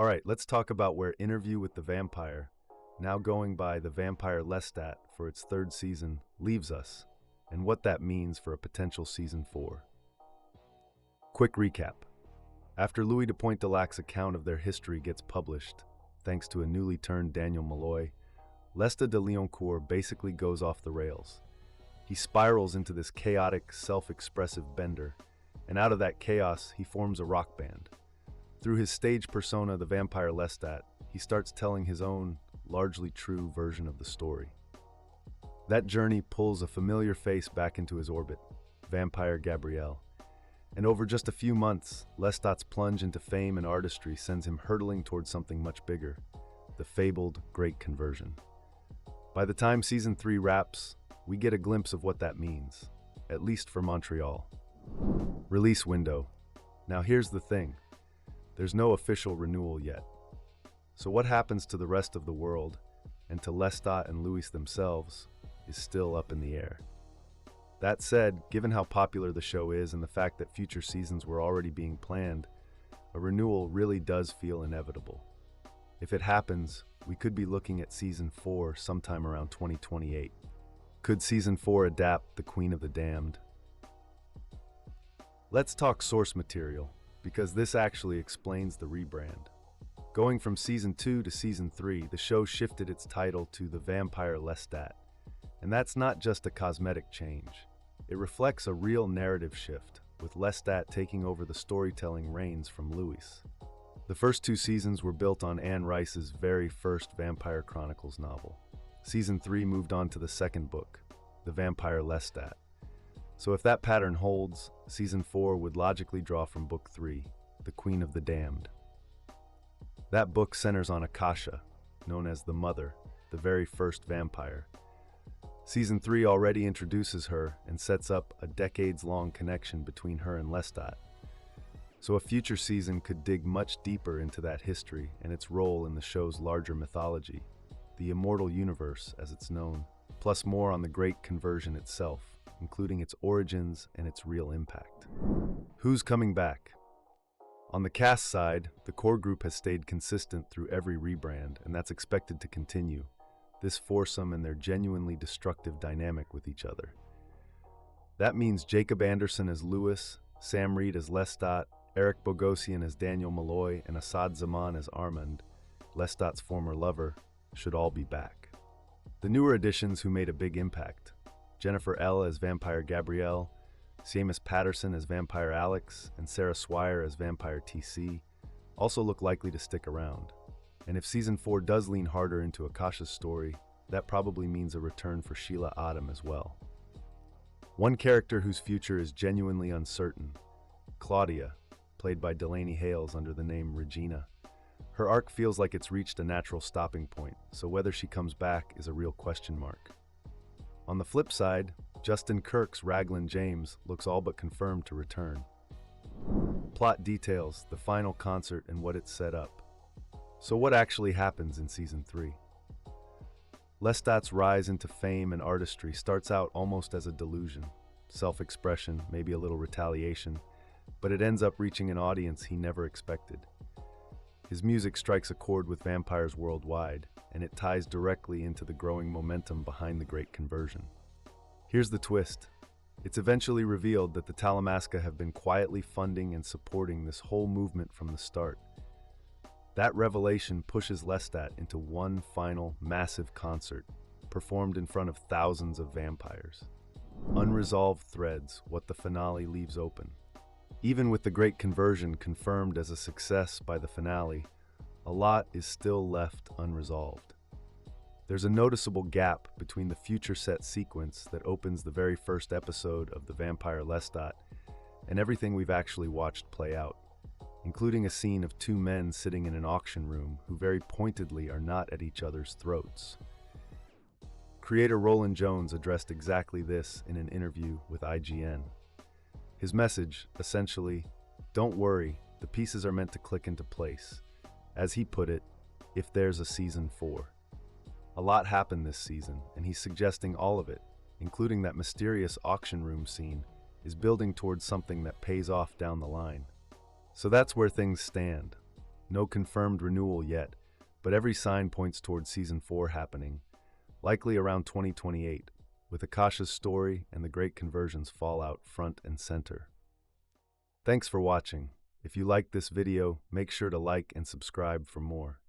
All right, let's talk about where Interview with the Vampire, now going by the Vampire Lestat for its third season, leaves us, and what that means for a potential season 4. Quick recap. After Louis de Pointelac's account of their history gets published, thanks to a newly turned Daniel Molloy, Lestat de Lioncourt basically goes off the rails. He spirals into this chaotic, self-expressive bender, and out of that chaos, he forms a rock band. Through his stage persona, the Vampire Lestat, he starts telling his own, largely true version of the story. That journey pulls a familiar face back into his orbit, Vampire Gabrielle. And over just a few months, Lestat's plunge into fame and artistry sends him hurtling towards something much bigger, the fabled Great Conversion. By the time Season 3 wraps, we get a glimpse of what that means, at least for Montreal. Release window. Now here's the thing. There's no official renewal yet. So what happens to the rest of the world, and to Lestat and Louis themselves, is still up in the air. That said, given how popular the show is and the fact that future seasons were already being planned, a renewal really does feel inevitable. If it happens, we could be looking at Season 4 sometime around 2028. Could Season 4 adapt The Queen of the Damned? Let's talk source material, because this actually explains the rebrand. Going from Season 2 to Season 3, the show shifted its title to The Vampire Lestat. And that's not just a cosmetic change. It reflects a real narrative shift, with Lestat taking over the storytelling reins from Louis. The first 2 seasons were built on Anne Rice's very first Vampire Chronicles novel. Season 3 moved on to the second book, The Vampire Lestat. So if that pattern holds, Season 4 would logically draw from Book 3, The Queen of the Damned. That book centers on Akasha, known as the Mother, the very first vampire. Season 3 already introduces her and sets up a decades-long connection between her and Lestat. So a future season could dig much deeper into that history and its role in the show's larger mythology, the immortal universe as it's known, plus more on the Great Conversion itself, including its origins and its real impact. Who's coming back? On the cast side, the core group has stayed consistent through every rebrand, and that's expected to continue. This foursome and their genuinely destructive dynamic with each other. That means Jacob Anderson as Louis, Sam Reed as Lestat, Eric Bogosian as Daniel Molloy, and Assad Zaman as Armand, Lestat's former lover, should all be back. The newer additions who made a big impact, Jennifer L. as Vampire Gabrielle, Seamus Patterson as Vampire Alex, and Sarah Swire as Vampire TC, also look likely to stick around. And if Season 4 does lean harder into Akasha's story, that probably means a return for Sheila Adam as well. One character whose future is genuinely uncertain, Claudia, played by Delaney Hales under the name Regina. Her arc feels like it's reached a natural stopping point, so whether she comes back is a real question mark. On the flip side, Justin Kirk's Raglan James looks all but confirmed to return. Plot details, the final concert, and what it set up. So what actually happens in Season 3? Lestat's rise into fame and artistry starts out almost as a delusion, self-expression, maybe a little retaliation, but it ends up reaching an audience he never expected. His music strikes a chord with vampires worldwide, and it ties directly into the growing momentum behind the Great Conversion. Here's the twist. It's eventually revealed that the Talamasca have been quietly funding and supporting this whole movement from the start. That revelation pushes Lestat into one final, massive concert, performed in front of thousands of vampires. Unresolved threads, what the finale leaves open. Even with the Great Conversion confirmed as a success by the finale, a lot is still left unresolved. There's a noticeable gap between the future set sequence that opens the very first episode of The Vampire Lestat and everything we've actually watched play out, including a scene of 2 men sitting in an auction room who very pointedly are not at each other's throats. Creator Rolin Jones addressed exactly this in an interview with IGN. His message, essentially, don't worry, the pieces are meant to click into place. As he put it, if there's a Season 4. A lot happened this season, and he's suggesting all of it, including that mysterious auction room scene, is building towards something that pays off down the line. So that's where things stand. No confirmed renewal yet, but every sign points towards Season 4 happening, likely around 2028, with Akasha's story and the Great Conversion's fallout front and center. Thanks for watching. If you liked this video, make sure to like and subscribe for more.